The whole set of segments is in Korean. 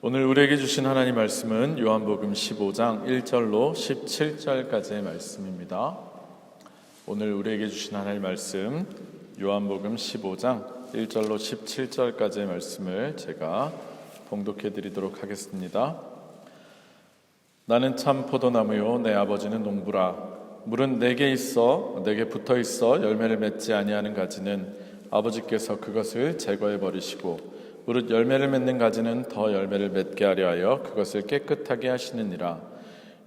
오늘 우리에게 주신 하나님 말씀은 요한복음 15장 1절로 17절까지의 말씀입니다. 오늘 우리에게 주신 하나님 말씀 요한복음 15장 1절로 17절까지의 말씀을 제가 봉독해 드리도록 하겠습니다. 나는 참 포도나무요 내 아버지는 농부라. 물은 내게 붙어 있어 열매를 맺지 아니하는 가지는 아버지께서 그것을 제거해 버리시고 무릇 열매를 맺는 가지는 더 열매를 맺게 하려 하여 그것을 깨끗하게 하시느니라.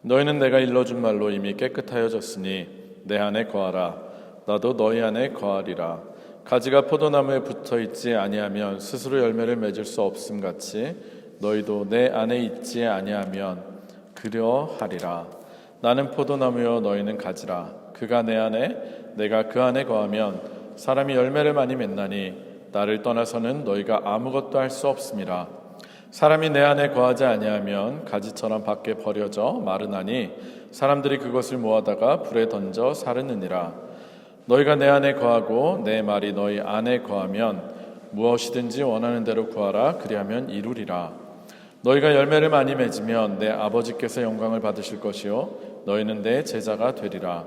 너희는 내가 일러준 말로 이미 깨끗하여졌으니 내 안에 거하라. 나도 너희 안에 거하리라. 가지가 포도나무에 붙어 있지 아니하면 스스로 열매를 맺을 수 없음 같이 너희도 내 안에 있지 아니하면 그려하리라. 나는 포도나무요 너희는 가지라. 그가 내 안에 내가 그 안에 거하면 사람이 열매를 많이 맺나니 나를 떠나서는 너희가 아무것도 할 수 없음이라. 사람이 내 안에 거하지 아니하면 가지처럼 밖에 버려져 마르나니 사람들이 그것을 모아다가 불에 던져 사르느니라. 너희가 내 안에 거하고 내 말이 너희 안에 거하면 무엇이든지 원하는 대로 구하라. 그리하면 이루리라. 너희가 열매를 많이 맺으면 내 아버지께서 영광을 받으실 것이요 너희는 내 제자가 되리라.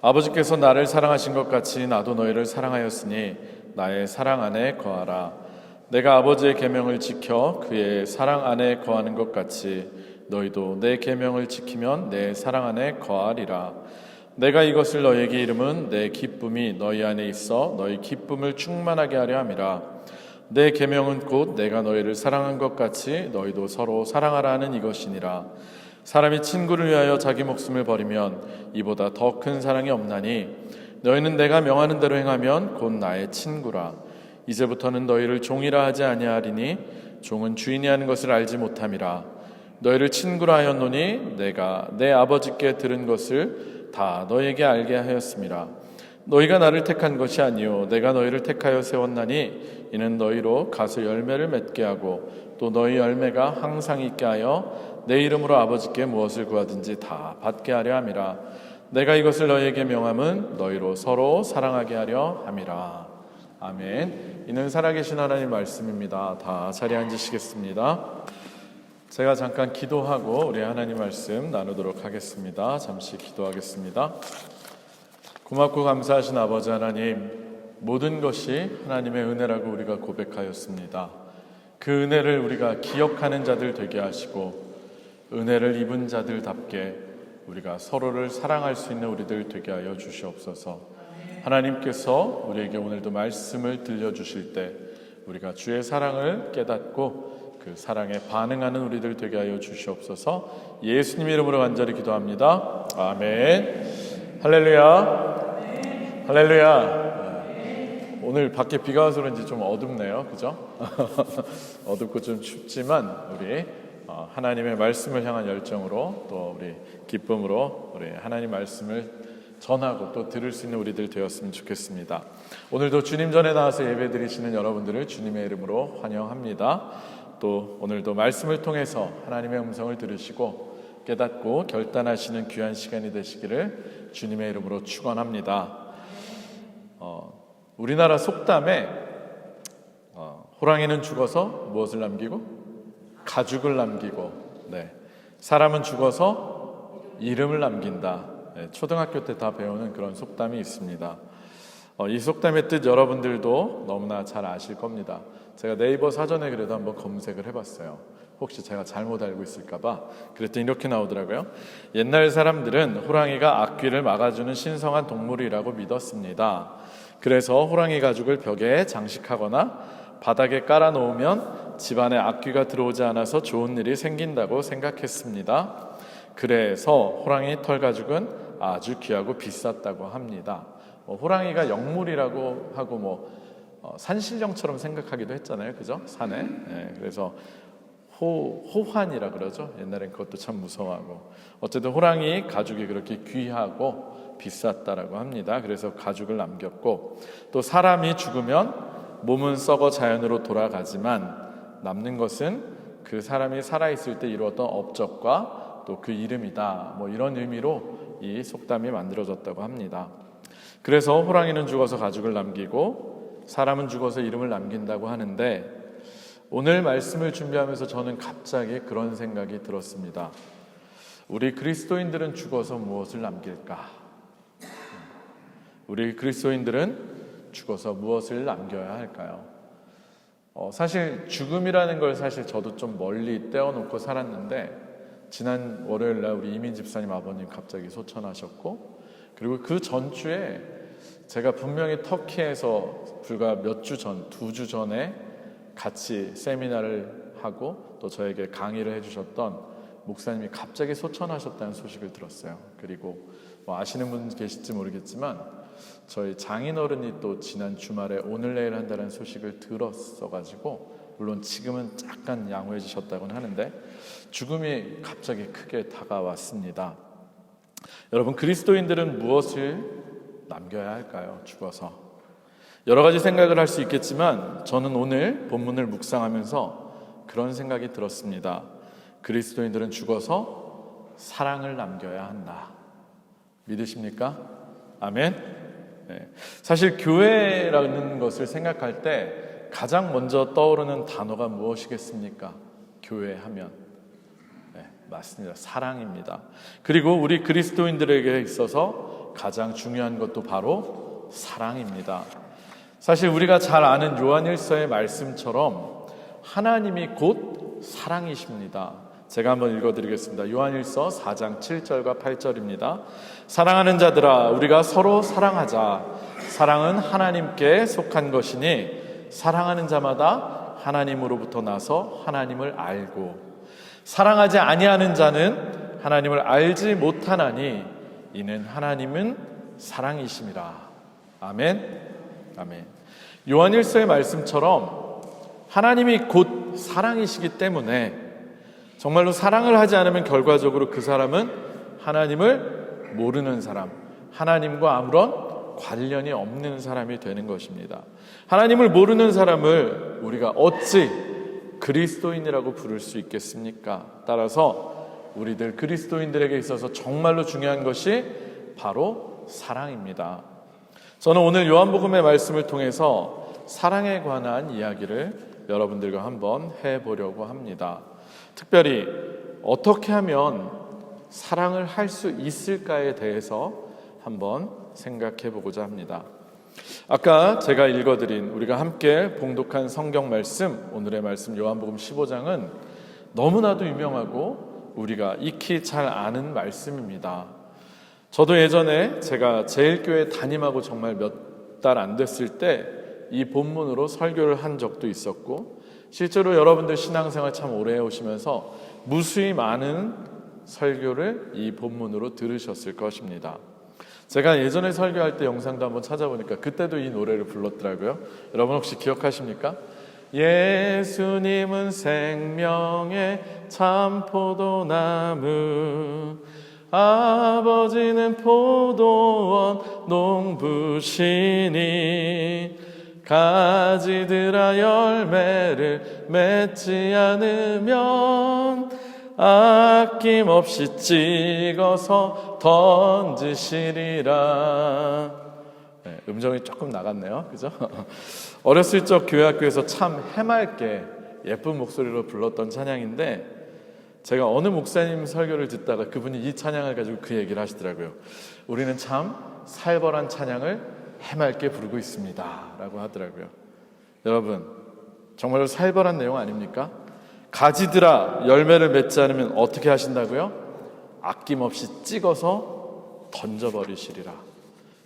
아버지께서 나를 사랑하신 것 같이 나도 너희를 사랑하였으니 나의 사랑 안에 거하라. 내가 아버지의 계명을 지켜 그의 사랑 안에 거하는 것 같이 너희도 내 계명을 지키면 내 사랑 안에 거하리라. 내가 이것을 너희에게 이름은 내 기쁨이 너희 안에 있어 너희 기쁨을 충만하게 하려 함이라. 내 계명은 곧 내가 너희를 사랑한 것 같이 너희도 서로 사랑하라는 이것이니라. 사람이 친구를 위하여 자기 목숨을 버리면 이보다 더 큰 사랑이 없나니 너희는 내가 명하는 대로 행하면 곧 나의 친구라. 이제부터는 너희를 종이라 하지 아니하리니 종은 주인이 하는 것을 알지 못함이라. 너희를 친구라 하였노니 내가 내 아버지께 들은 것을 다 너희에게 알게 하였음이라. 너희가 나를 택한 것이 아니요 내가 너희를 택하여 세웠나니 이는 너희로 가서 열매를 맺게 하고 또 너희 열매가 항상 있게 하여 내 이름으로 아버지께 무엇을 구하든지 다 받게 하려 함이라. 내가 이것을 너희에게 명함은 너희로 서로 사랑하게 하려 함이라. 아멘. 이는 살아계신 하나님 말씀입니다. 다 자리에 앉으시겠습니다. 제가 잠깐 기도하고 우리 하나님 말씀 나누도록 하겠습니다. 잠시 기도하겠습니다. 고맙고 감사하신 아버지 하나님, 모든 것이 하나님의 은혜라고 우리가 고백하였습니다. 그 은혜를 우리가 기억하는 자들 되게 하시고 은혜를 입은 자들답게 우리가 서로를 사랑할 수 있는 우리들 되게 하여 주시옵소서. 하나님께서 우리에게 오늘도 말씀을 들려주실 때 우리가 주의 사랑을 깨닫고 그 사랑에 반응하는 우리들 되게 하여 주시옵소서. 예수님 이름으로 간절히 기도합니다. 아멘. 할렐루야. 할렐루야. 오늘 밖에 비가 와서 그런지 좀 어둡네요. 그죠? 어둡고 좀 춥지만 우리 하나님의 말씀을 향한 열정으로 또 우리 기쁨으로 우리 하나님 말씀을 전하고 또 들을 수 있는 우리들 되었으면 좋겠습니다. 오늘도 주님 전에 나와서 예배 드리시는 여러분들을 주님의 이름으로 환영합니다. 또 오늘도 말씀을 통해서 하나님의 음성을 들으시고 깨닫고 결단하시는 귀한 시간이 되시기를 주님의 이름으로 축원합니다. 우리나라 속담에 호랑이는 죽어서 무엇을 남기고? 가죽을 남기고, 사람은 죽어서 이름을 남긴다. 초등학교 때 다 배우는 그런 속담이 있습니다. 이 속담의 뜻 여러분들도 너무나 잘 아실 겁니다. 제가 네이버 사전에 그래도 한번 검색을 해봤어요. 혹시 제가 잘못 알고 있을까봐. 그랬더니 이렇게 나오더라고요. 옛날 사람들은 호랑이가 악귀를 막아주는 신성한 동물이라고 믿었습니다. 그래서 호랑이 가죽을 벽에 장식하거나 바닥에 깔아놓으면 집안에 악귀가 들어오지 않아서 좋은 일이 생긴다고 생각했습니다. 그래서 호랑이 털 가죽은 아주 귀하고 비쌌다고 합니다. 호랑이가 영물이라고 하고 산신령처럼 생각하기도 했잖아요. 그죠? 산에. 그래서 호환이라 그러죠. 옛날엔 그것도 참 무서워하고. 어쨌든 호랑이 가죽이 그렇게 귀하고 비쌌다라고 합니다. 그래서 가죽을 남겼고, 또 사람이 죽으면 몸은 썩어 자연으로 돌아가지만 남는 것은 그 사람이 살아있을 때 이루었던 업적과 또 그 이름이다. 이런 의미로 이 속담이 만들어졌다고 합니다. 그래서 호랑이는 죽어서 가죽을 남기고 사람은 죽어서 이름을 남긴다고 하는데 오늘 말씀을 준비하면서 저는 갑자기 그런 생각이 들었습니다. 우리 그리스도인들은 죽어서 무엇을 남길까? 우리 그리스도인들은 죽어서 무엇을 남겨야 할까요? 사실 죽음이라는 걸 사실 저도 좀 멀리 떼어놓고 살았는데, 지난 월요일 날 우리 이민 집사님 아버님 갑자기 소천하셨고, 그리고 그 전주에 제가 분명히 터키에서 불과 몇 주 전, 2주 전에 같이 세미나를 하고 또 저에게 강의를 해주셨던 목사님이 갑자기 소천하셨다는 소식을 들었어요. 그리고 아시는 분 계실지 모르겠지만 저희 장인어른이 또 지난 주말에 오늘 내일 한다는 소식을 들었어가지고, 물론 지금은 약간 양호해지셨다고는 하는데 죽음이 갑자기 크게 다가왔습니다. 여러분, 그리스도인들은 무엇을 남겨야 할까요? 죽어서 여러 가지 생각을 할 수 있겠지만 저는 오늘 본문을 묵상하면서 그런 생각이 들었습니다. 그리스도인들은 죽어서 사랑을 남겨야 한다. 믿으십니까? 아멘. 네. 사실 교회라는 것을 생각할 때 가장 먼저 떠오르는 단어가 무엇이겠습니까? 교회하면 맞습니다. 사랑입니다. 그리고 우리 그리스도인들에게 있어서 가장 중요한 것도 바로 사랑입니다. 사실 우리가 잘 아는 요한일서의 말씀처럼 하나님이 곧 사랑이십니다. 제가 한번 읽어드리겠습니다. 요한일서 4장 7절과 8절입니다. 사랑하는 자들아, 우리가 서로 사랑하자. 사랑은 하나님께 속한 것이니 사랑하는 자마다 하나님으로부터 나서 하나님을 알고, 사랑하지 아니하는 자는 하나님을 알지 못하나니 이는 하나님은 사랑이심이라. 아멘. 아멘. 요한일서의 말씀처럼 하나님이 곧 사랑이시기 때문에 정말로 사랑을 하지 않으면 결과적으로 그 사람은 하나님을 모르는 사람, 하나님과 아무런 관련이 없는 사람이 되는 것입니다. 하나님을 모르는 사람을 우리가 어찌 그리스도인이라고 부를 수 있겠습니까? 따라서 우리들 그리스도인들에게 있어서 정말로 중요한 것이 바로 사랑입니다. 저는 오늘 요한복음의 말씀을 통해서 사랑에 관한 이야기를 여러분들과 한번 해보려고 합니다. 특별히 어떻게 하면 사랑을 할 수 있을까에 대해서 한번 생각해 보고자 합니다. 아까 제가 읽어드린, 우리가 함께 봉독한 성경 말씀, 오늘의 말씀 요한복음 15장은 너무나도 유명하고 우리가 익히 잘 아는 말씀입니다. 저도 예전에 제가 제일교회 담임하고 정말 몇 달 안 됐을 때 이 본문으로 설교를 한 적도 있었고, 실제로 여러분들 신앙생활 참 오래 해오시면서 무수히 많은 설교를 이 본문으로 들으셨을 것입니다. 제가 예전에 설교할 때 영상도 한번 찾아보니까 그때도 이 노래를 불렀더라고요. 여러분 혹시 기억하십니까? 예수님은 생명의 참 포도나무, 아버지는 포도원 농부시니 가지들아 열매를 맺지 않으면 아낌없이 찍어서 던지시리라. 네, 음정이 조금 나갔네요, 그죠? 어렸을 적 교회학교에서 참 해맑게 예쁜 목소리로 불렀던 찬양인데, 제가 어느 목사님 설교를 듣다가 그분이 이 찬양을 가지고 그 얘기를 하시더라고요. 우리는 참 살벌한 찬양을 해맑게 부르고 있습니다 라고 하더라고요. 여러분, 정말로 살벌한 내용 아닙니까? 가지들아 열매를 맺지 않으면 어떻게 하신다고요? 아낌없이 찍어서 던져버리시리라.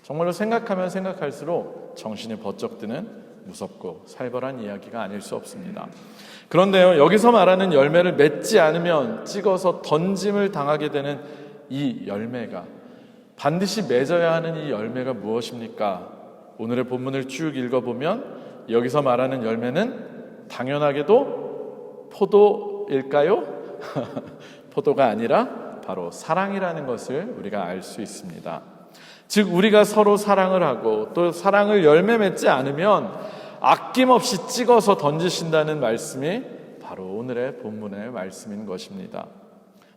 정말로 생각하면 생각할수록 정신이 번쩍 드는 무섭고 살벌한 이야기가 아닐 수 없습니다. 그런데요, 여기서 말하는 열매를 맺지 않으면 찍어서 던짐을 당하게 되는 이 열매가, 반드시 맺어야 하는 이 열매가 무엇입니까? 오늘의 본문을 쭉 읽어보면 여기서 말하는 열매는 당연하게도 포도일까요? 포도가 아니라 바로 사랑이라는 것을 우리가 알 수 있습니다. 즉 우리가 서로 사랑을 하고 또 사랑을 열매 맺지 않으면 아낌없이 찍어서 던지신다는 말씀이 바로 오늘의 본문의 말씀인 것입니다.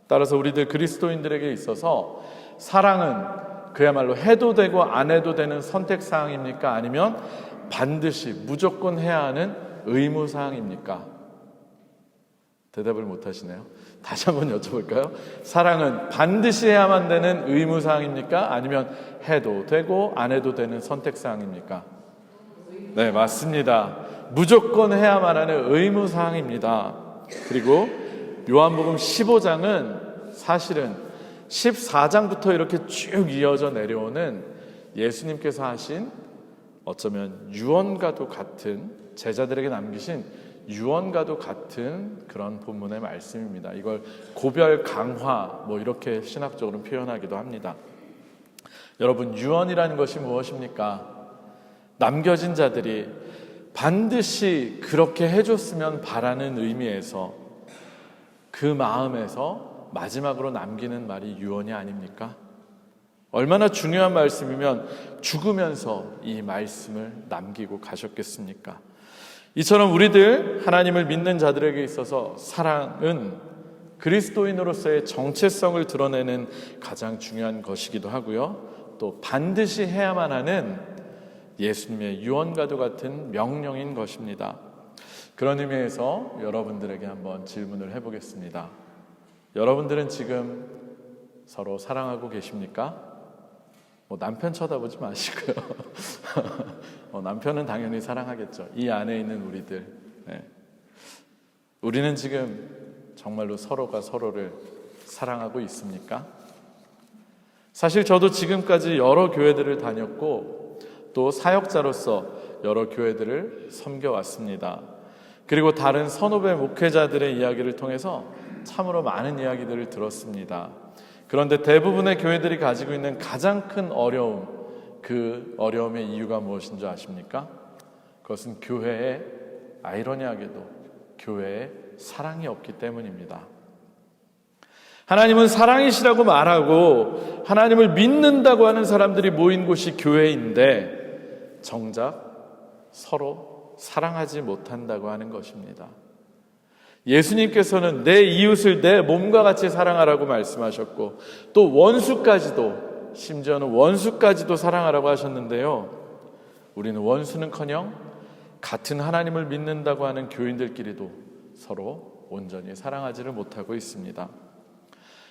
따라서 우리들 그리스도인들에게 있어서 사랑은 그야말로 해도 되고 안 해도 되는 선택사항입니까? 아니면 반드시 무조건 해야 하는 의무사항입니까? 대답을 못 하시네요. 다시 한번 여쭤볼까요? 사랑은 반드시 해야만 되는 의무사항입니까? 아니면 해도 되고 안 해도 되는 선택사항입니까? 네, 맞습니다. 무조건 해야만 하는 의무사항입니다. 그리고 요한복음 15장은 사실은 14장부터 이렇게 쭉 이어져 내려오는 예수님께서 하신 어쩌면 유언과도 같은, 제자들에게 남기신 유언과도 같은 그런 본문의 말씀입니다. 이걸 고별 강화 이렇게 신학적으로 표현하기도 합니다. 여러분, 유언이라는 것이 무엇입니까? 남겨진 자들이 반드시 그렇게 해줬으면 바라는 의미에서, 그 마음에서 마지막으로 남기는 말이 유언이 아닙니까? 얼마나 중요한 말씀이면 죽으면서 이 말씀을 남기고 가셨겠습니까? 이처럼 우리들 하나님을 믿는 자들에게 있어서 사랑은 그리스도인으로서의 정체성을 드러내는 가장 중요한 것이기도 하고요, 또 반드시 해야만 하는 예수님의 유언과도 같은 명령인 것입니다. 그런 의미에서 여러분들에게 한번 질문을 해보겠습니다. 여러분들은 지금 서로 사랑하고 계십니까? 남편 쳐다보지 마시고요. 남편은 당연히 사랑하겠죠. 이 안에 있는 우리들. 네. 우리는 지금 정말로 서로가 서로를 사랑하고 있습니까? 사실 저도 지금까지 여러 교회들을 다녔고 또 사역자로서 여러 교회들을 섬겨왔습니다. 그리고 다른 선후배 목회자들의 이야기를 통해서 참으로 많은 이야기들을 들었습니다. 그런데 대부분의 교회들이 가지고 있는 가장 큰 어려움, 그 어려움의 이유가 무엇인 줄 아십니까? 그것은 교회에, 아이러니하게도 교회에 사랑이 없기 때문입니다. 하나님은 사랑이시라고 말하고 하나님을 믿는다고 하는 사람들이 모인 곳이 교회인데 정작 서로 사랑하지 못한다고 하는 것입니다. 예수님께서는 내 이웃을 내 몸과 같이 사랑하라고 말씀하셨고 또 원수까지도, 심지어는 원수까지도 사랑하라고 하셨는데요, 우리는 원수는커녕 같은 하나님을 믿는다고 하는 교인들끼리도 서로 온전히 사랑하지를 못하고 있습니다.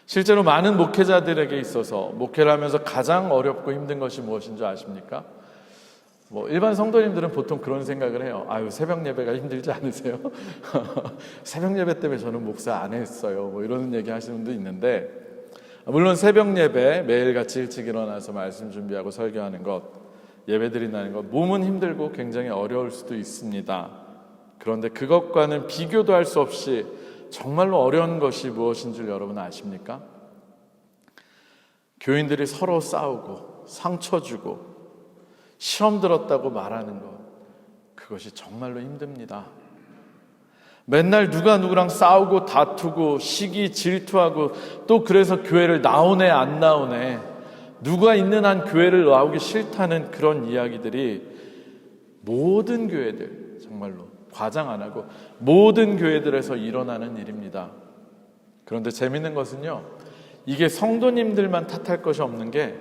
실제로 많은 목회자들에게 있어서 목회를 하면서 가장 어렵고 힘든 것이 무엇인 줄 아십니까? 일반 성도님들은 보통 그런 생각을 해요. 새벽 예배가 힘들지 않으세요? 새벽 예배 때문에 저는 목사 안 했어요. 이런 얘기 하시는 분도 있는데, 물론 새벽 예배 매일같이 일찍 일어나서 말씀 준비하고 설교하는 것, 예배 드린다는 것, 몸은 힘들고 굉장히 어려울 수도 있습니다. 그런데 그것과는 비교도 할 수 없이 정말로 어려운 것이 무엇인 줄 여러분 아십니까? 교인들이 서로 싸우고 상처 주고 시험 들었다고 말하는 것, 그것이 정말로 힘듭니다. 맨날 누가 누구랑 싸우고 다투고 시기 질투하고 또 그래서 교회를 나오네 안 나오네, 누가 있는 한 교회를 나오기 싫다는 그런 이야기들이 모든 교회들, 정말로 과장 안 하고 모든 교회들에서 일어나는 일입니다. 그런데 재밌는 것은요, 이게 성도님들만 탓할 것이 없는 게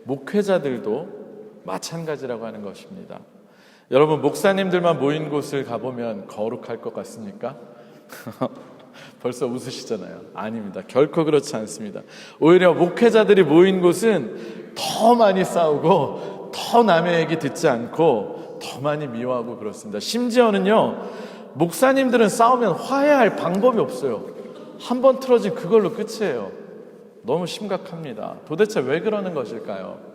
목회자들도 마찬가지라고 하는 것입니다. 여러분, 목사님들만 모인 곳을 가보면 거룩할 것 같습니까? 벌써 웃으시잖아요. 아닙니다. 결코 그렇지 않습니다. 오히려 목회자들이 모인 곳은 더 많이 싸우고 더 남의 얘기 듣지 않고 더 많이 미워하고 그렇습니다. 심지어는요, 목사님들은 싸우면 화해할 방법이 없어요. 한번 틀어진 그걸로 끝이에요. 너무 심각합니다. 도대체 왜 그러는 것일까요?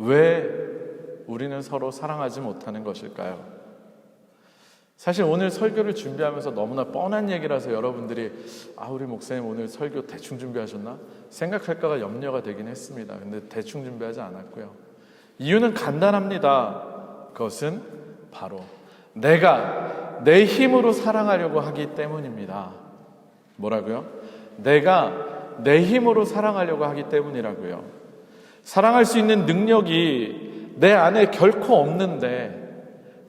왜 우리는 서로 사랑하지 못하는 것일까요? 사실 오늘 설교를 준비하면서 너무나 뻔한 얘기라서 여러분들이 우리 목사님 오늘 설교 대충 준비하셨나? 생각할까가 염려가 되긴 했습니다. 근데 대충 준비하지 않았고요. 이유는 간단합니다. 그것은 바로 내가 내 힘으로 사랑하려고 하기 때문입니다. 뭐라고요? 내가 내 힘으로 사랑하려고 하기 때문이라고요. 사랑할 수 있는 능력이 내 안에 결코 없는데,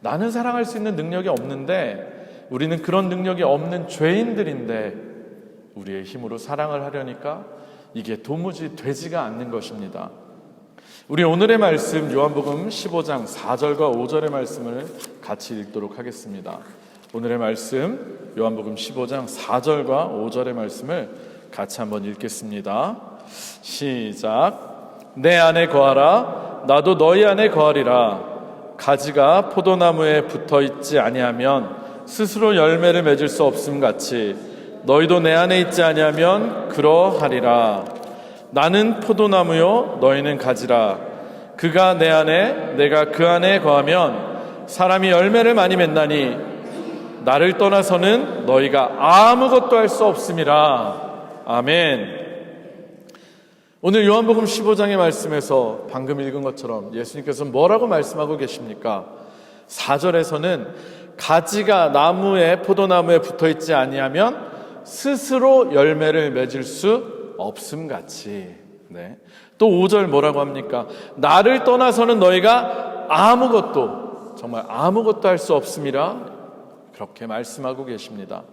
나는 사랑할 수 있는 능력이 없는데, 우리는 그런 능력이 없는 죄인들인데 우리의 힘으로 사랑을 하려니까 이게 도무지 되지가 않는 것입니다. 우리 오늘의 말씀 요한복음 15장 4절과 5절의 말씀을 같이 읽도록 하겠습니다. 오늘의 말씀 요한복음 15장 4절과 5절의 말씀을 같이 한번 읽겠습니다. 시작. 내 안에 거하라 나도 너희 안에 거하리라. 가지가 포도나무에 붙어있지 아니하면 스스로 열매를 맺을 수 없음 같이 너희도 내 안에 있지 아니하면 그러하리라. 나는 포도나무요 너희는 가지라. 그가 내 안에 내가 그 안에 거하면 사람이 열매를 많이 맺나니 나를 떠나서는 너희가 아무것도 할 수 없음이라. 아멘. 오늘 요한복음 15장의 말씀에서 방금 읽은 것처럼 예수님께서 뭐라고 말씀하고 계십니까? 4절에서는 가지가 포도나무에 붙어있지 아니하면 스스로 열매를 맺을 수 없음같이. 네. 또 5절 뭐라고 합니까? 나를 떠나서는 너희가 정말 아무것도 할 수 없음이라. 그렇게 말씀하고 계십니다.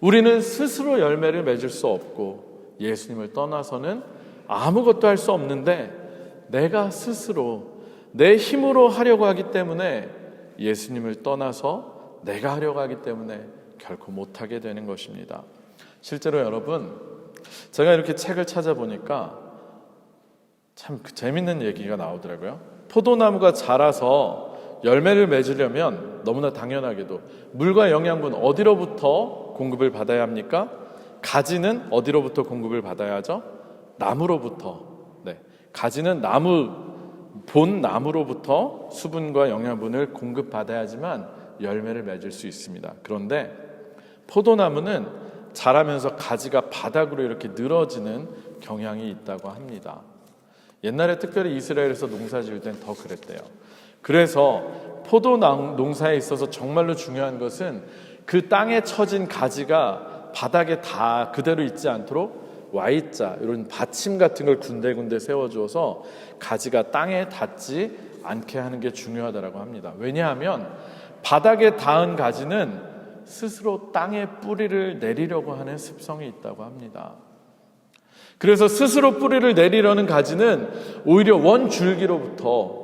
우리는 스스로 열매를 맺을 수 없고 예수님을 떠나서는 아무것도 할 수 없는데 내가 스스로 내 힘으로 하려고 하기 때문에 예수님을 떠나서 내가 하려고 하기 때문에 결코 못하게 되는 것입니다. 실제로 여러분, 제가 이렇게 책을 찾아보니까 참 재밌는 얘기가 나오더라고요. 포도나무가 자라서 열매를 맺으려면 너무나 당연하게도 물과 영양분 어디로부터 공급을 받아야 합니까? 가지는 어디로부터 공급을 받아야 하죠? 나무로부터. 네. 가지는 본 나무로부터 수분과 영양분을 공급받아야지만 열매를 맺을 수 있습니다. 그런데 포도나무는 자라면서 가지가 바닥으로 이렇게 늘어지는 경향이 있다고 합니다. 옛날에 특별히 이스라엘에서 농사 지을 땐 더 그랬대요. 그래서 포도 농사에 있어서 정말로 중요한 것은 그 땅에 처진 가지가 바닥에 다 그대로 있지 않도록 Y자 이런 받침 같은 걸 군데군데 세워주어서 가지가 땅에 닿지 않게 하는 게 중요하다고 합니다. 왜냐하면 바닥에 닿은 가지는 스스로 땅에 뿌리를 내리려고 하는 습성이 있다고 합니다. 그래서 스스로 뿌리를 내리려는 가지는 오히려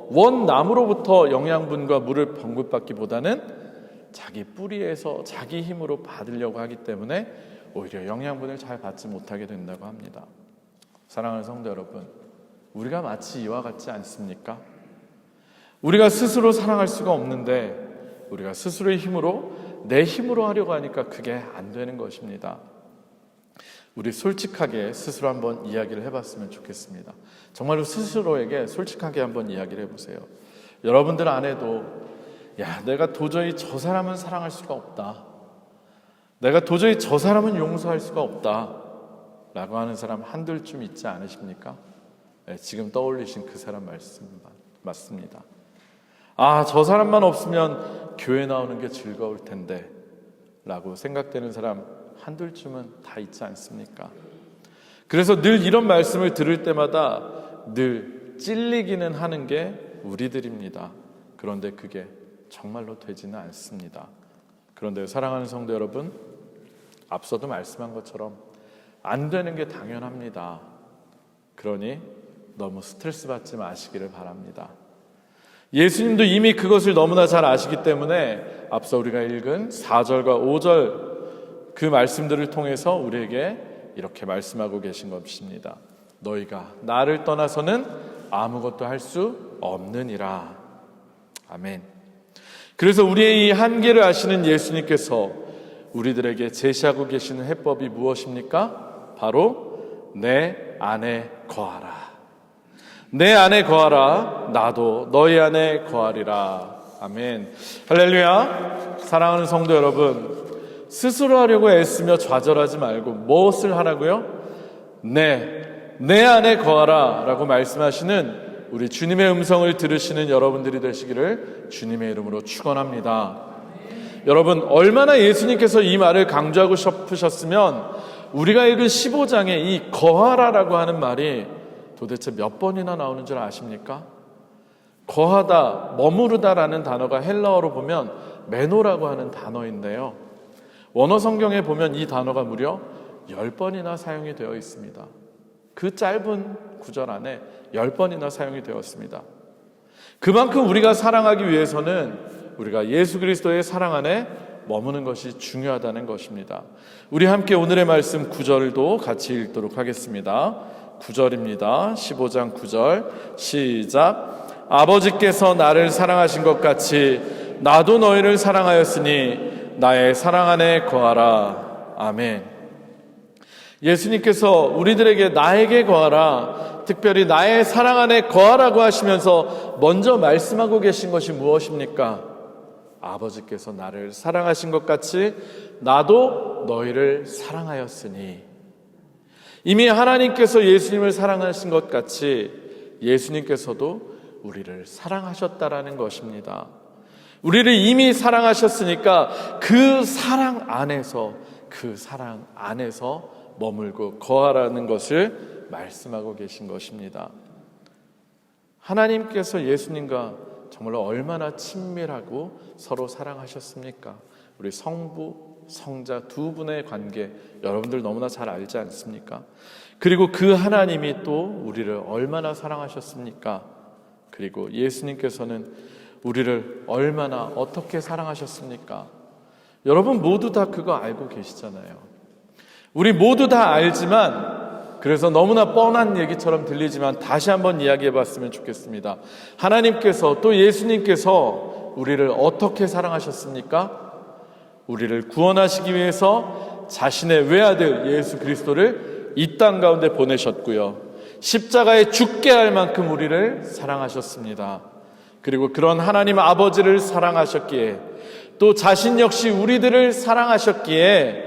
원나무로부터 영양분과 물을 공급받기보다는 자기 뿌리에서 자기 힘으로 받으려고 하기 때문에 오히려 영양분을 잘 받지 못하게 된다고 합니다. 사랑하는 성도 여러분, 우리가 마치 이와 같지 않습니까? 우리가 스스로 사랑할 수가 없는데 우리가 스스로의 힘으로 내 힘으로 하려고 하니까 그게 안 되는 것입니다. 우리 솔직하게 스스로 한번 이야기를 해봤으면 좋겠습니다. 정말로 스스로에게 솔직하게 한번 이야기를 해보세요. 여러분들 안에도 내가 도저히 저 사람은 사랑할 수가 없다, 내가 도저히 저 사람은 용서할 수가 없다 라고 하는 사람 한둘쯤 있지 않으십니까? 네, 지금 떠올리신 그 사람 말씀 맞습니다. 저 사람만 없으면 교회 나오는 게 즐거울 텐데 라고 생각되는 사람 한둘쯤은 다 있지 않습니까? 그래서 늘 이런 말씀을 들을 때마다 늘 찔리기는 하는 게 우리들입니다. 그런데 그게 정말로 되지는 않습니다. 그런데 사랑하는 성도 여러분, 앞서도 말씀한 것처럼 안 되는 게 당연합니다. 그러니 너무 스트레스 받지 마시기를 바랍니다. 예수님도 이미 그것을 너무나 잘 아시기 때문에 앞서 우리가 읽은 4절과 5절 그 말씀들을 통해서 우리에게 이렇게 말씀하고 계신 것입니다. 너희가 나를 떠나서는 아무것도 할 수 없느니라. 아멘. 그래서 우리의 이 한계를 아시는 예수님께서 우리들에게 제시하고 계시는 해법이 무엇입니까? 바로 내 안에 거하라. 내 안에 거하라. 나도 너희 안에 거하리라. 아멘. 할렐루야. 사랑하는 성도 여러분, 스스로 하려고 애쓰며 좌절하지 말고 무엇을 하라고요? 내 안에 거하라 라고 말씀하시는 우리 주님의 음성을 들으시는 여러분들이 되시기를 주님의 이름으로 축원합니다. 여러분, 얼마나 예수님께서 이 말을 강조하고 싶으셨으면 우리가 읽은 15장에 이 거하라라고 하는 말이 도대체 몇 번이나 나오는 줄 아십니까? 거하다, 머무르다라는 단어가 헬라어로 보면 메노라고 하는 단어인데요, 원어 성경에 보면 이 단어가 무려 10번이나 사용이 되어 있습니다. 그 짧은 구절 안에 10번이나 사용이 되었습니다. 그만큼 우리가 사랑하기 위해서는 우리가 예수 그리스도의 사랑 안에 머무는 것이 중요하다는 것입니다. 우리 함께 오늘의 말씀 9절도 같이 읽도록 하겠습니다. 9절입니다. 15장 9절 시작. 아버지께서 나를 사랑하신 것 같이 나도 너희를 사랑하였으니 나의 사랑 안에 거하라. 아멘. 예수님께서 우리들에게 나에게 거하라, 특별히 나의 사랑 안에 거하라고 하시면서 먼저 말씀하고 계신 것이 무엇입니까? 아버지께서 나를 사랑하신 것 같이 나도 너희를 사랑하였으니, 이미 하나님께서 예수님을 사랑하신 것 같이 예수님께서도 우리를 사랑하셨다라는 것입니다. 우리를 이미 사랑하셨으니까 그 사랑 안에서 머물고 거하라는 것을 말씀하고 계신 것입니다. 하나님께서 예수님과 정말로 얼마나 친밀하고 서로 사랑하셨습니까? 우리 성부, 성자 두 분의 관계 여러분들 너무나 잘 알지 않습니까? 그리고 그 하나님이 또 우리를 얼마나 사랑하셨습니까? 그리고 예수님께서는 우리를 얼마나 어떻게 사랑하셨습니까? 여러분 모두 다 그거 알고 계시잖아요. 우리 모두 다 알지만, 그래서 너무나 뻔한 얘기처럼 들리지만 다시 한번 이야기해 봤으면 좋겠습니다. 하나님께서 또 예수님께서 우리를 어떻게 사랑하셨습니까? 우리를 구원하시기 위해서 자신의 외아들 예수 그리스도를 이 땅 가운데 보내셨고요, 십자가에 죽게 할 만큼 우리를 사랑하셨습니다. 그리고 그런 하나님 아버지를 사랑하셨기에, 또 자신 역시 우리들을 사랑하셨기에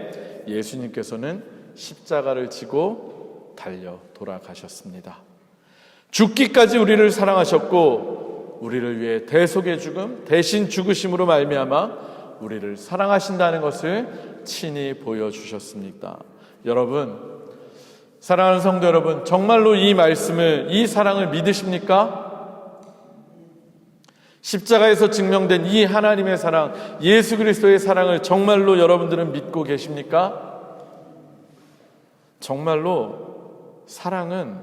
예수님께서는 십자가를 지고 달려 돌아가셨습니다. 죽기까지 우리를 사랑하셨고, 우리를 위해 대속의 죽음, 대신 죽으심으로 말미암아 우리를 사랑하신다는 것을 친히 보여주셨습니다. 여러분, 사랑하는 성도 여러분, 정말로 이 말씀을, 이 사랑을 믿으십니까? 십자가에서 증명된 이 하나님의 사랑, 예수 그리스도의 사랑을 정말로 여러분들은 믿고 계십니까? 정말로 사랑은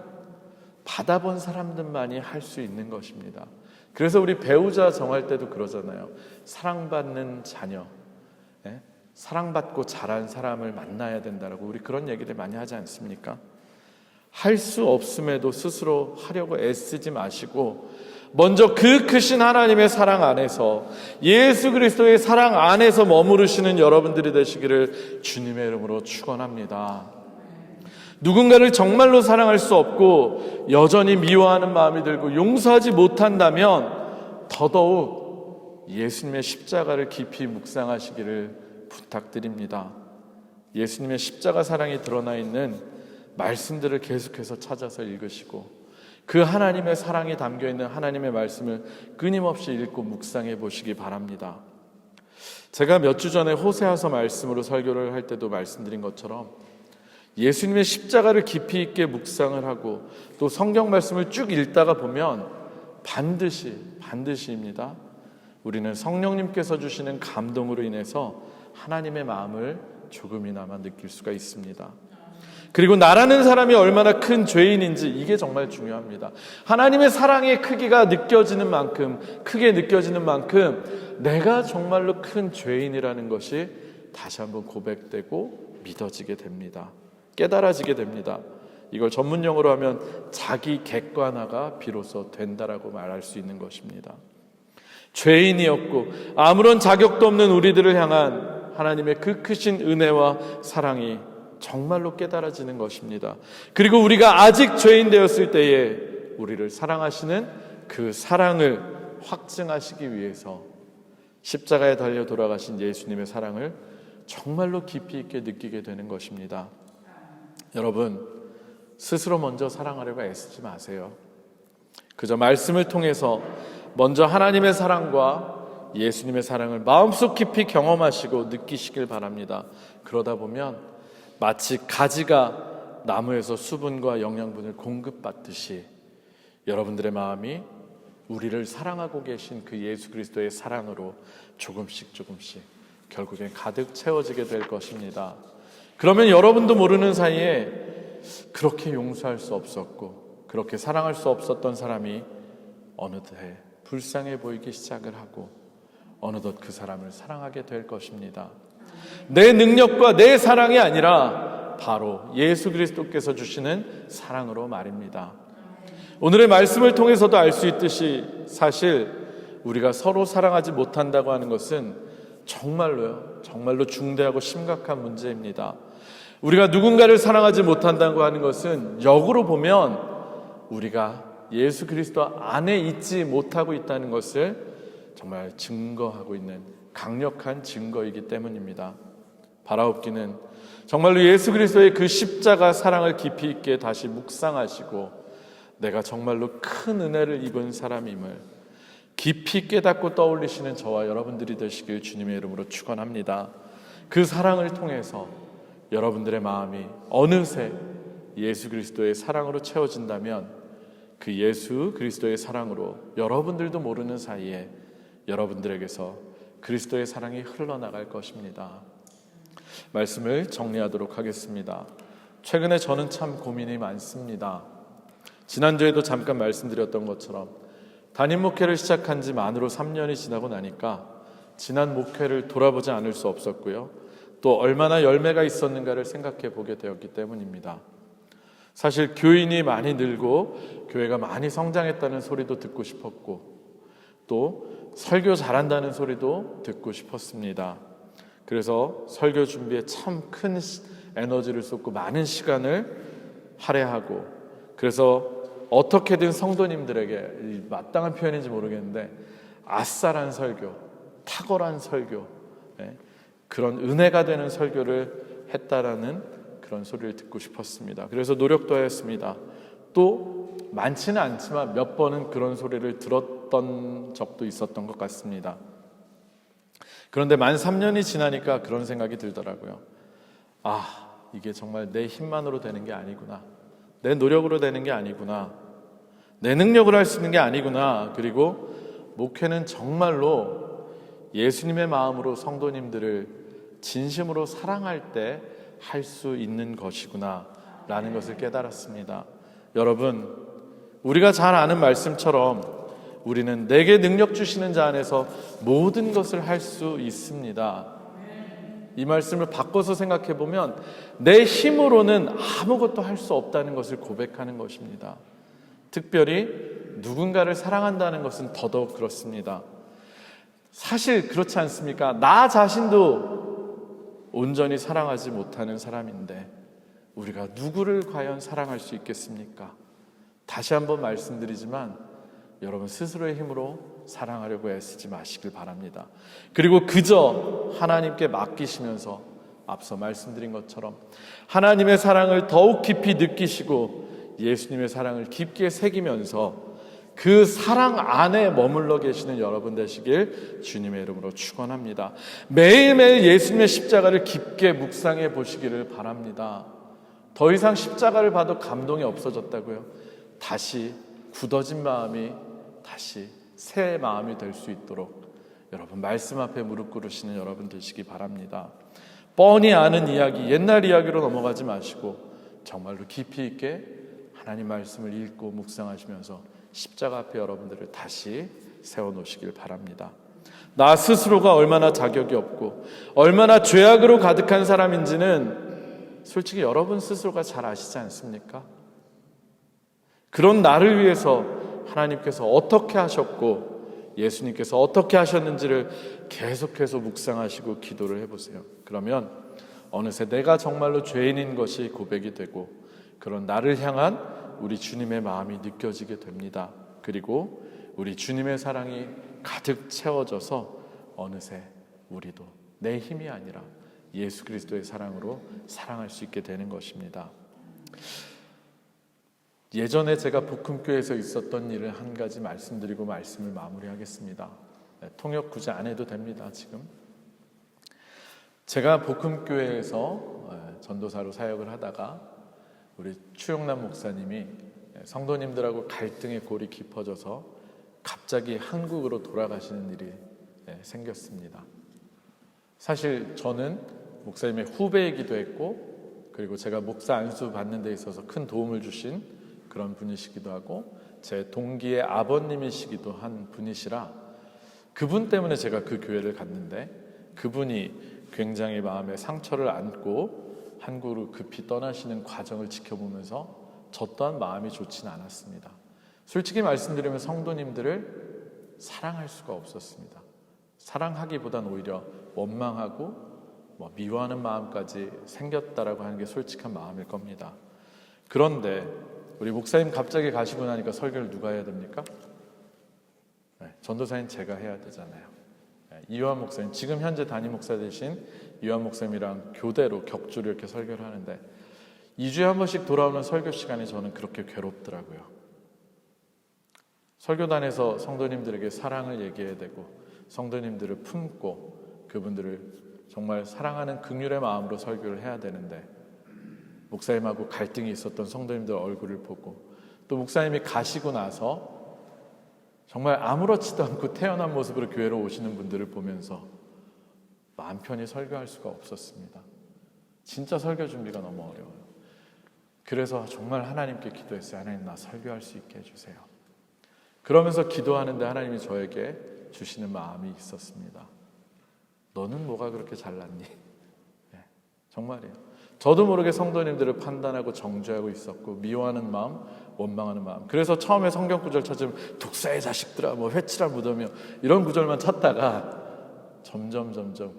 받아본 사람들만이 할 수 있는 것입니다. 그래서 우리 배우자 정할 때도 그러잖아요. 사랑받는 자녀, 사랑받고 자란 사람을 만나야 된다라고 우리 그런 얘기를 많이 하지 않습니까? 할 수 없음에도 스스로 하려고 애쓰지 마시고 먼저 그 크신 하나님의 사랑 안에서, 예수 그리스도의 사랑 안에서 머무르시는 여러분들이 되시기를 주님의 이름으로 축원합니다. 누군가를 정말로 사랑할 수 없고 여전히 미워하는 마음이 들고 용서하지 못한다면 더더욱 예수님의 십자가를 깊이 묵상하시기를 부탁드립니다. 예수님의 십자가 사랑이 드러나 있는 말씀들을 계속해서 찾아서 읽으시고, 그 하나님의 사랑이 담겨있는 하나님의 말씀을 끊임없이 읽고 묵상해 보시기 바랍니다. 제가 몇 주 전에 호세아서 말씀으로 설교를 할 때도 말씀드린 것처럼 예수님의 십자가를 깊이 있게 묵상을 하고 또 성경 말씀을 쭉 읽다가 보면 반드시입니다, 우리는 성령님께서 주시는 감동으로 인해서 하나님의 마음을 조금이나마 느낄 수가 있습니다. 그리고 나라는 사람이 얼마나 큰 죄인인지, 이게 정말 중요합니다. 하나님의 사랑의 크기가 느껴지는 만큼, 크게 느껴지는 만큼 내가 정말로 큰 죄인이라는 것이 다시 한번 고백되고 믿어지게 됩니다. 깨달아지게 됩니다. 이걸 전문용어로 하면 자기 객관화가 비로소 된다라고 말할 수 있는 것입니다. 죄인이었고 아무런 자격도 없는 우리들을 향한 하나님의 그 크신 은혜와 사랑이 정말로 깨달아지는 것입니다. 그리고 우리가 아직 죄인 되었을 때에 우리를 사랑하시는 그 사랑을 확증하시기 위해서 십자가에 달려 돌아가신 예수님의 사랑을 정말로 깊이 있게 느끼게 되는 것입니다. 여러분, 스스로 먼저 사랑하려고 애쓰지 마세요. 그저 말씀을 통해서 먼저 하나님의 사랑과 예수님의 사랑을 마음속 깊이 경험하시고 느끼시길 바랍니다. 그러다 보면 마치 가지가 나무에서 수분과 영양분을 공급받듯이 여러분들의 마음이 우리를 사랑하고 계신 그 예수 그리스도의 사랑으로 조금씩 결국엔 가득 채워지게 될 것입니다. 그러면 여러분도 모르는 사이에 그렇게 용서할 수 없었고 그렇게 사랑할 수 없었던 사람이 어느새 불쌍해 보이기 시작을 하고, 어느덧 그 사람을 사랑하게 될 것입니다. 내 능력과 내 사랑이 아니라 바로 예수 그리스도께서 주시는 사랑으로 말입니다. 오늘의 말씀을 통해서도 알 수 있듯이 사실 우리가 서로 사랑하지 못한다고 하는 것은 정말로 중대하고 심각한 문제입니다. 우리가 누군가를 사랑하지 못한다고 하는 것은 역으로 보면 우리가 예수 그리스도 안에 있지 못하고 있다는 것을 정말 증거하고 있는 강력한 증거이기 때문입니다. 바라옵기는 정말로 예수 그리스도의 그 십자가 사랑을 깊이 있게 다시 묵상하시고 내가 정말로 큰 은혜를 입은 사람임을 깊이 깨닫고 떠올리시는 저와 여러분들이 되시길 주님의 이름으로 축원합니다. 그 사랑을 통해서 여러분들의 마음이 어느새 예수 그리스도의 사랑으로 채워진다면 그 예수 그리스도의 사랑으로 여러분들도 모르는 사이에 여러분들에게서 그리스도의 사랑이 흘러나갈 것입니다. 말씀을 정리하도록 하겠습니다. 최근에 저는 참 고민이 많습니다. 지난주에도 잠깐 말씀드렸던 것처럼 담임 목회를 시작한 지 만으로 3년이 지나고 나니까 지난 목회를 돌아보지 않을 수 없었고요. 또 얼마나 열매가 있었는가를 생각해 보게 되었기 때문입니다. 사실 교인이 많이 늘고 교회가 많이 성장했다는 소리도 듣고 싶었고 또 설교 잘한다는 소리도 듣고 싶었습니다. 그래서 설교 준비에 참 큰 에너지를 쏟고 많은 시간을 할애하고 그래서 어떻게든 성도님들에게 마땅한 표현인지 모르겠는데 아싸란 설교, 탁월한 설교, 그런 은혜가 되는 설교를 했다라는 그런 소리를 듣고 싶었습니다. 그래서 노력도 하였습니다. 또 많지는 않지만 몇 번은 그런 소리를 들었던 적도 있었던 것 같습니다. 그런데 만 3년이 지나니까 그런 생각이 들더라고요. 이게 정말 내 힘만으로 되는 게 아니구나. 내 노력으로 되는 게 아니구나. 내 능력으로 할 수 있는 게 아니구나. 그리고 목회는 정말로 예수님의 마음으로 성도님들을 진심으로 사랑할 때 할 수 있는 것이구나 라는 것을 깨달았습니다. 여러분, 우리가 잘 아는 말씀처럼 우리는 내게 능력 주시는 자 안에서 모든 것을 할 수 있습니다. 이 말씀을 바꿔서 생각해 보면 내 힘으로는 아무것도 할 수 없다는 것을 고백하는 것입니다. 특별히 누군가를 사랑한다는 것은 더더욱 그렇습니다. 사실 그렇지 않습니까? 나 자신도 온전히 사랑하지 못하는 사람인데 우리가 누구를 과연 사랑할 수 있겠습니까? 다시 한번 말씀드리지만 여러분 스스로의 힘으로 사랑하려고 애쓰지 마시길 바랍니다. 그리고 그저 하나님께 맡기시면서 앞서 말씀드린 것처럼 하나님의 사랑을 더욱 깊이 느끼시고 예수님의 사랑을 깊게 새기면서 그 사랑 안에 머물러 계시는 여러분 되시길 주님의 이름으로 축원합니다. 매일매일 예수님의 십자가를 깊게 묵상해 보시기를 바랍니다. 더 이상 십자가를 봐도 감동이 없어졌다고요? 다시 굳어진 마음이 다시 새 마음이 될 수 있도록 여러분 말씀 앞에 무릎 꿇으시는 여러분 되시기 바랍니다. 뻔히 아는 이야기, 옛날 이야기로 넘어가지 마시고 정말로 깊이 있게 하나님 말씀을 읽고 묵상하시면서 십자가 앞에 여러분들을 다시 세워놓으시길 바랍니다. 나 스스로가 얼마나 자격이 없고 얼마나 죄악으로 가득한 사람인지는 솔직히 여러분 스스로가 잘 아시지 않습니까? 그런 나를 위해서 하나님께서 어떻게 하셨고 예수님께서 어떻게 하셨는지를 계속해서 묵상하시고 기도를 해보세요. 그러면 어느새 내가 정말로 죄인인 것이 고백이 되고 그런 나를 향한 우리 주님의 마음이 느껴지게 됩니다. 그리고 우리 주님의 사랑이 가득 채워져서 어느새 우리도 내 힘이 아니라 예수 그리스도의 사랑으로 사랑할 수 있게 되는 것입니다. 예전에 제가 복음교회에서 있었던 일을 한 가지 말씀드리고 말씀을 마무리하겠습니다. 통역 굳이 안 해도 됩니다. 지금 제가 복음교회에서 전도사로 사역을 하다가 우리 추용남 목사님이 성도님들하고 갈등의 골이 깊어져서 갑자기 한국으로 돌아가시는 일이 생겼습니다. 사실 저는 목사님의 후배이기도 했고 그리고 제가 목사 안수 받는 데 있어서 큰 도움을 주신 그런 분이시기도 하고 제 동기의 아버님이시기도 한 분이시라 그분 때문에 제가 그 교회를 갔는데 그분이 굉장히 마음에 상처를 안고 한국으로 급히 떠나시는 과정을 지켜보면서 저 또한 마음이 좋지는 않았습니다. 솔직히 말씀드리면 성도님들을 사랑할 수가 없었습니다. 사랑하기보단 오히려 원망하고 미워하는 마음까지 생겼다라고 하는 게 솔직한 마음일 겁니다. 그런데 우리 목사님 갑자기 가시고 나니까 설교를 누가 해야 됩니까? 전도사인 제가 해야 되잖아요. 이요한 목사님, 지금 현재 담임 목사 되신 이요한 목사님이랑 교대로 격주로 이렇게 설교를 하는데 2주에 한 번씩 돌아오는 설교 시간이 저는 그렇게 괴롭더라고요. 설교단에서 성도님들에게 사랑을 얘기해야 되고 성도님들을 품고 그분들을 정말 사랑하는 긍휼의 마음으로 설교를 해야 되는데 목사님하고 갈등이 있었던 성도님들 얼굴을 보고 또 목사님이 가시고 나서 정말 아무렇지도 않고 태어난 모습으로 교회로 오시는 분들을 보면서 마음 편히 설교할 수가 없었습니다. 진짜 설교 준비가 너무 어려워요. 그래서 정말 하나님께 기도했어요. 하나님, 나 설교할 수 있게 해주세요. 그러면서 기도하는데 하나님이 저에게 주시는 마음이 있었습니다. 너는 뭐가 그렇게 잘났니? 정말이에요. 저도 모르게 성도님들을 판단하고 정죄하고 있었고 미워하는 마음, 원망하는 마음. 그래서 처음에 성경 구절 찾으면 독사의 자식들아, 회치라 무덤이여 이런 구절만 찾다가 점점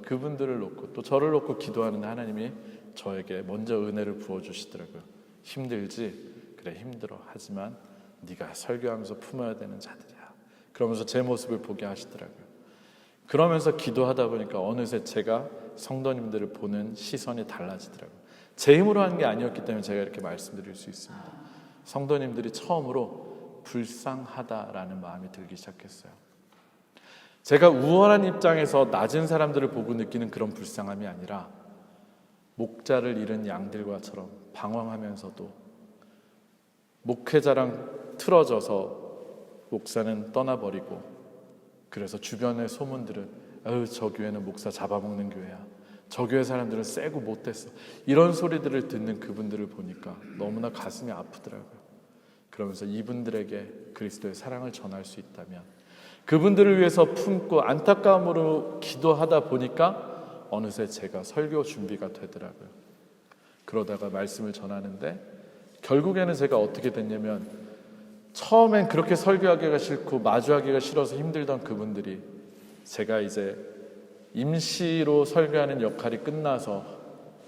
그분들을 놓고 또 저를 놓고 기도하는데 하나님이 저에게 먼저 은혜를 부어주시더라고요. 힘들지? 그래 힘들어. 하지만 네가 설교하면서 품어야 되는 자들이야. 그러면서 제 모습을 보게 하시더라고요. 그러면서 기도하다 보니까 어느새 제가 성도님들을 보는 시선이 달라지더라고요. 제 힘으로 하는 게 아니었기 때문에 제가 이렇게 말씀드릴 수 있습니다. 성도님들이 처음으로 불쌍하다라는 마음이 들기 시작했어요. 제가 우월한 입장에서 낮은 사람들을 보고 느끼는 그런 불쌍함이 아니라 목자를 잃은 양들과처럼 방황하면서도 목회자랑 틀어져서 목사는 떠나버리고 그래서 주변의 소문들은 저 교회는 목사 잡아먹는 교회야. 저 교회 사람들은 세고 못됐어. 이런 소리들을 듣는 그분들을 보니까 너무나 가슴이 아프더라고요. 그러면서 이분들에게 그리스도의 사랑을 전할 수 있다면 그분들을 위해서 품고 안타까움으로 기도하다 보니까 어느새 제가 설교 준비가 되더라고요. 그러다가 말씀을 전하는데 결국에는 제가 어떻게 됐냐면 처음엔 그렇게 설교하기가 싫고 마주하기가 싫어서 힘들던 그분들이 제가 이제 임시로 설교하는 역할이 끝나서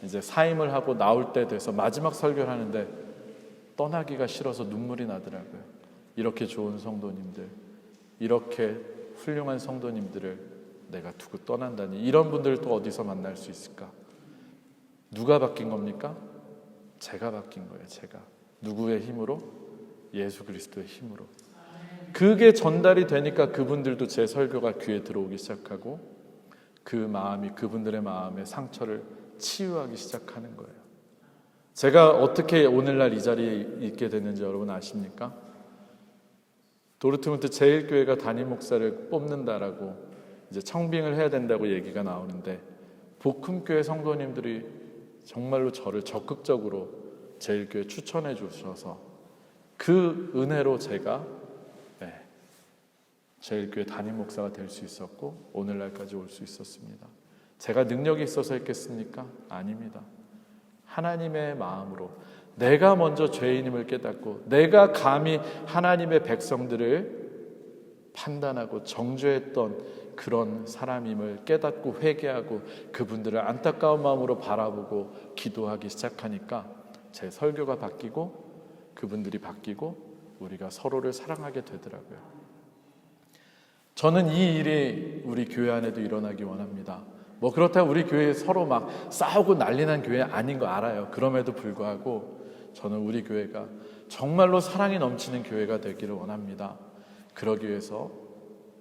이제 사임을 하고 나올 때 돼서 마지막 설교를 하는데 떠나기가 싫어서 눈물이 나더라고요. 이렇게 좋은 성도님들, 이렇게 훌륭한 성도님들을 내가 두고 떠난다니, 이런 분들을 또 어디서 만날 수 있을까? 누가 바뀐 겁니까? 제가 바뀐 거예요. 제가. 누구의 힘으로? 예수 그리스도의 힘으로. 그게 전달이 되니까 그분들도 제 설교가 귀에 들어오기 시작하고 그 마음이 그분들의 마음의 상처를 치유하기 시작하는 거예요. 제가 어떻게 오늘날 이 자리에 있게 됐는지 여러분 아십니까? 도르트문트 제1교회가 담임 목사를 뽑는다라고 이제 청빙을 해야 된다고 얘기가 나오는데 복음교회 성도님들이 정말로 저를 적극적으로 제1교회 추천해 주셔서 그 은혜로 제가 제1교회 담임 목사가 될 수 있었고 오늘날까지 올 수 있었습니다. 제가 능력이 있어서 했겠습니까? 아닙니다. 하나님의 마음으로 내가 먼저 죄인임을 깨닫고 내가 감히 하나님의 백성들을 판단하고 정죄했던 그런 사람임을 깨닫고 회개하고 그분들을 안타까운 마음으로 바라보고 기도하기 시작하니까 제 설교가 바뀌고 그분들이 바뀌고 우리가 서로를 사랑하게 되더라고요. 저는 이 일이 우리 교회 안에도 일어나기 원합니다. 그렇다고 우리 교회 서로 막 싸우고 난리난 교회 아닌 거 알아요. 그럼에도 불구하고 저는 우리 교회가 정말로 사랑이 넘치는 교회가 되기를 원합니다. 그러기 위해서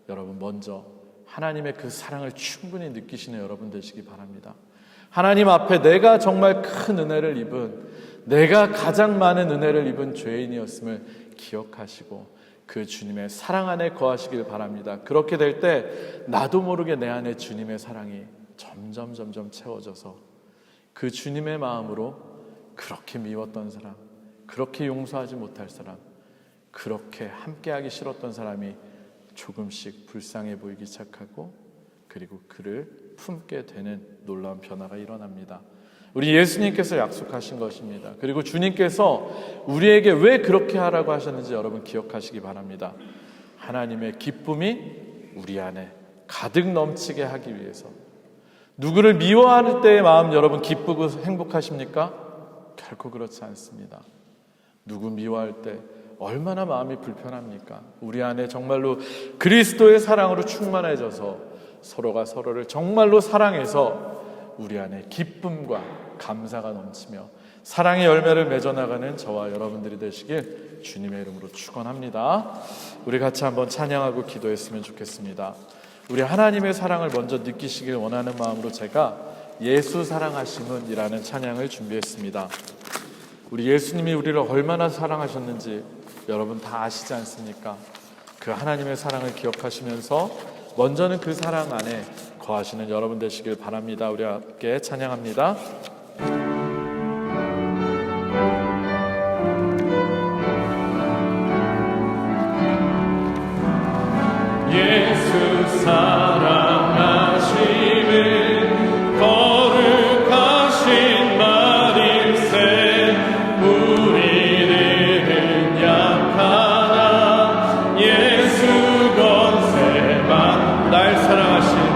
여러분 먼저 하나님의 그 사랑을 충분히 느끼시는 여러분 되시기 바랍니다. 하나님 앞에 내가 정말 큰 은혜를 입은, 내가 가장 많은 은혜를 입은 죄인이었음을 기억하시고 그 주님의 사랑 안에 거하시길 바랍니다. 그렇게 될 때 나도 모르게 내 안에 주님의 사랑이 점점 채워져서 그 주님의 마음으로 그렇게 미웠던 사람, 그렇게 용서하지 못할 사람, 그렇게 함께하기 싫었던 사람이 조금씩 불쌍해 보이기 시작하고 그리고 그를 품게 되는 놀라운 변화가 일어납니다. 우리 예수님께서 약속하신 것입니다. 그리고 주님께서 우리에게 왜 그렇게 하라고 하셨는지 여러분 기억하시기 바랍니다. 하나님의 기쁨이 우리 안에 가득 넘치게 하기 위해서. 누구를 미워할 때의 마음 여러분 기쁘고 행복하십니까? 결코 그렇지 않습니다. 누구 미워할 때 얼마나 마음이 불편합니까? 우리 안에 정말로 그리스도의 사랑으로 충만해져서 서로가 서로를 정말로 사랑해서 우리 안에 기쁨과 감사가 넘치며 사랑의 열매를 맺어나가는 저와 여러분들이 되시길 주님의 이름으로 축원합니다. 우리 같이 한번 찬양하고 기도했으면 좋겠습니다. 우리 하나님의 사랑을 먼저 느끼시길 원하는 마음으로 제가 예수 사랑하심은 이라는 찬양을 준비했습니다. 우리 예수님이 우리를 얼마나 사랑하셨는지 여러분 다 아시지 않습니까? 그 하나님의 사랑을 기억하시면서 먼저는 그 사랑 안에 거하시는 여러분 되시길 바랍니다. 우리 함께 찬양합니다. 예수 사랑하심은 거룩하신 말일세 우리는 약하나 예수 권세만 날 사랑하신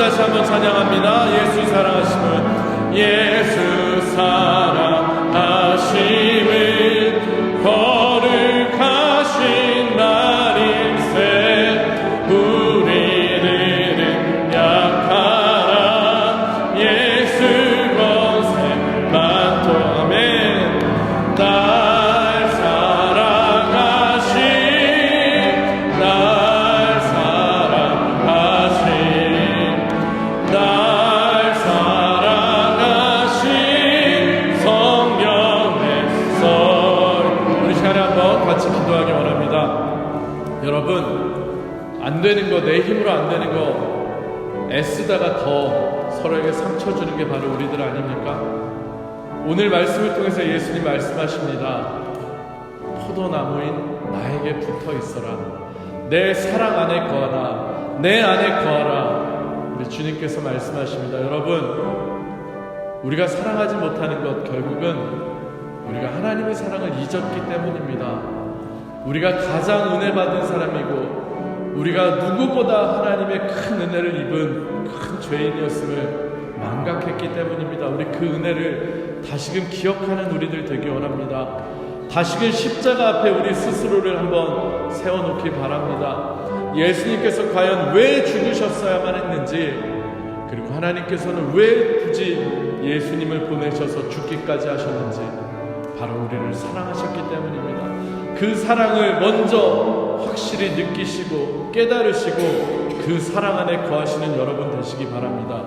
다시 한번 찬양합니다. 예수 사랑하심은 예수 사랑하심은 거룩하신 날일세 우리는 약하나 예수 권세만 통하면 날 사랑하신 날 사랑하신 날 사랑하신 성령의 설 우리 시간에 한번 같이 기도하기 원합니다. 여러분, 안 되는 거, 내 힘으로 안 되는 거 애쓰다가 더 서로에게 상처 주는 게 바로 우리들 아닙니까? 오늘 말씀을 통해서 예수님 말씀하십니다. 포도나무인 나에게 붙어 있어라. 내 사랑 안에 거하라. 내 안에 거하라. 우리 주님께서 말씀하십니다. 여러분, 우리가 사랑하지 못하는 것 결국은 우리가 하나님의 사랑을 잊었기 때문입니다. 우리가 가장 은혜 받은 사람이고 우리가 누구보다 하나님의 큰 은혜를 입은 큰 죄인이었음을 망각했기 때문입니다. 우리 그 은혜를 다시금 기억하는 우리들 되기 원합니다. 다시금 십자가 앞에 우리 스스로를 한번 세워놓기 바랍니다. 예수님께서 과연 왜 죽으셨어야만 했는지, 그리고 하나님께서는 왜 굳이 예수님을 보내셔서 죽기까지 하셨는지, 바로 우리를 사랑하셨기 때문입니다. 그 사랑을 먼저 확실히 느끼시고 깨달으시고 그 사랑 안에 거하시는 여러분 되시기 바랍니다.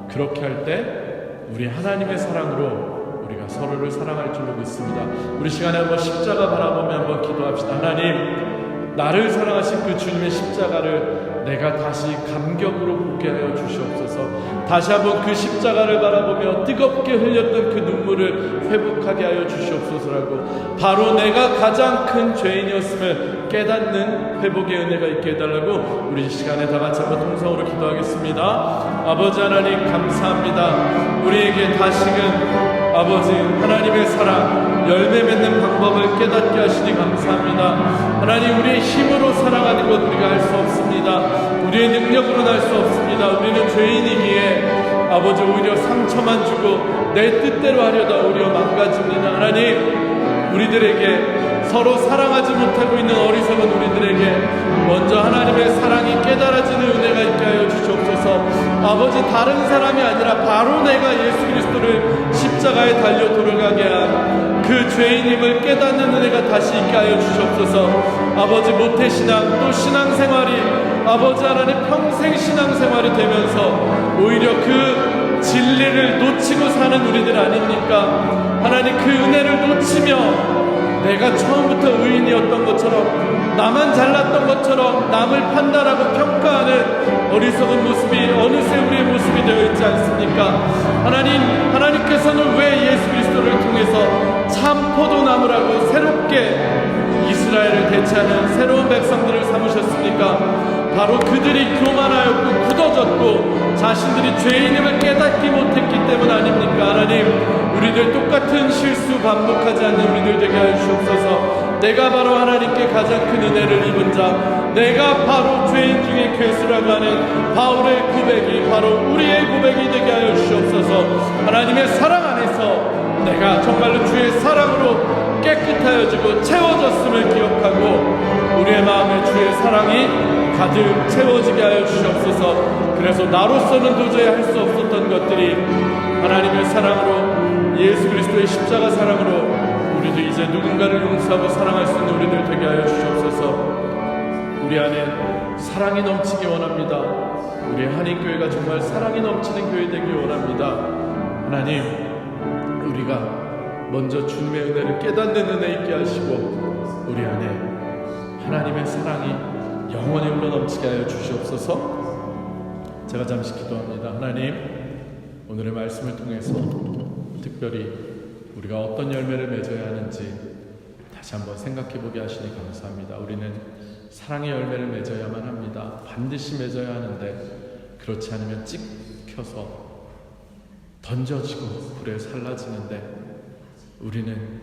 그렇게 할 때 우리 하나님의 사랑으로 우리가 서로를 사랑할 줄로 믿습니다. 우리 시간에 한번 십자가 바라보며 한번 기도합시다. 하나님, 나를 사랑하신 그 주님의 십자가를 내가 다시 감격으로 보게 하여 주시옵소서. 다시 한번 그 십자가를 바라보며 뜨겁게 흘렸던 그 눈물을 회복하게 하여 주시옵소서라고, 바로 내가 가장 큰 죄인이었음을 깨닫는 회복의 은혜가 있게 해달라고 우리 시간에 다 같이 한번 통성으로 기도하겠습니다. 아버지 하나님, 감사합니다. 우리에게 다시금 아버지 하나님의 사랑, 열매 맺는 방법을 깨닫게 하시니 감사합니다. 하나님, 우리의 힘으로 사랑하는 것 우리가 할 수 없습니다. 우리의 능력으로는 할 수 없습니다. 우리는 죄인이기에 아버지 오히려 상처만 주고 내 뜻대로 하려다 오히려 망가집니다. 하나님, 우리들에게 서로 사랑하지 못하고 있는 어리석은 우리들에게 먼저 하나님의 사랑이 깨달아지는 은혜가 있게 하여 주시옵소서. 아버지, 다른 사람이 아니라 바로 내가 예수 그리스도를 십자가에 달려 돌아가게 한 그 죄인임을 깨닫는 은혜가 다시 있게 하여 주시옵소서. 아버지, 모태신앙 또 신앙생활이 아버지 하나님 평생 신앙생활이 되면서 오히려 그 진리를 놓치고 사는 우리들 아닙니까? 하나님, 그 은혜를 놓치며 내가 처음부터 의인이었던 것처럼, 나만 잘났던 것처럼 남을 판단하고 평가하는 어리석은 모습이 어느새 우리의 모습이 되어 있지 않습니까? 하나님께서는 왜 예수 그리스도를 통해서 참 포도나무라고 새롭게 이스라엘을 대체하는 새로운 백성들을 삼으셨습니까? 바로 그들이 교만하였고 굳어졌고 자신들이 죄인임을 깨닫지 못했기 때문 아닙니까? 하나님, 우리들 똑같은 실수 반복하지 않는 우리들 되게 하여 주옵소서. 내가 바로 하나님께 가장 큰 은혜를 입은 자, 내가 바로 죄인 중에 괴수라고 하는 바울의 고백이 바로 우리의 고백이 되게 하여 주옵소서. 하나님의 사랑 안에서 내가 정말로 주의 사랑으로 깨끗하여지고 채워졌음을 기억하고 우리의 마음에 주의 사랑이 가득 채워지게 하여 주시옵소서. 그래서 나로서는 도저히 할 수 없었던 것들이 하나님의 사랑으로, 예수 그리스도의 십자가 사랑으로 우리도 이제 누군가를 용서하고 사랑할 수 있는 우리들 되게 하여 주시옵소서. 우리 안에 사랑이 넘치기 원합니다. 우리 한인교회가 정말 사랑이 넘치는 교회 되기 원합니다. 하나님, 우리가 먼저 주님의 은혜를 깨닫는 은혜 있게 하시고 우리 안에 하나님의 사랑이 영원히 흘러넘치게 하여 주시옵소서. 제가 잠시 기도합니다. 하나님, 오늘의 말씀을 통해서 특별히 우리가 어떤 열매를 맺어야 하는지 다시 한번 생각해보게 하시니 감사합니다. 우리는 사랑의 열매를 맺어야만 합니다. 반드시 맺어야 하는데 그렇지 않으면 찍혀서 던져지고 불에 살라지는데 우리는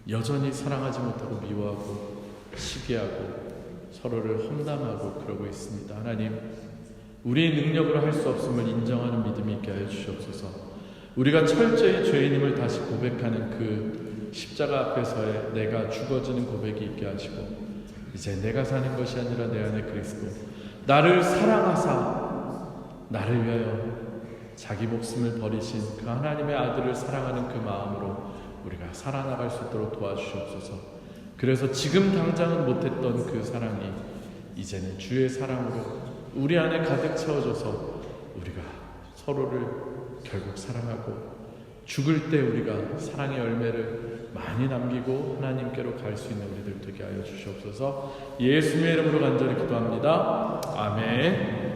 여전히 사랑하지 못하고 미워하고 시기하고 서로를 험담하고 그러고 있습니다. 하나님, 우리의 능력으로 할 수 없음을 인정하는 믿음이 있게 하여 주시옵소서. 우리가 철저히 죄인임을 다시 고백하는 그 십자가 앞에서의 내가 죽어지는 고백이 있게 하시고 이제 내가 사는 것이 아니라 내 안에 그리스도, 나를 사랑하사 나를 위하여 자기 목숨을 버리신 그 하나님의 아들을 사랑하는 그 마음으로 우리가 살아나갈 수 있도록 도와주시옵소서. 그래서 지금 당장은 못했던 그 사랑이 이제는 주의 사랑으로 우리 안에 가득 채워져서 우리가 서로를 결국 사랑하고 죽을 때 우리가 사랑의 열매를 많이 남기고 하나님께로 갈 수 있는 우리들 되게 하여 주시옵소서. 예수님의 이름으로 간절히 기도합니다. 아멘.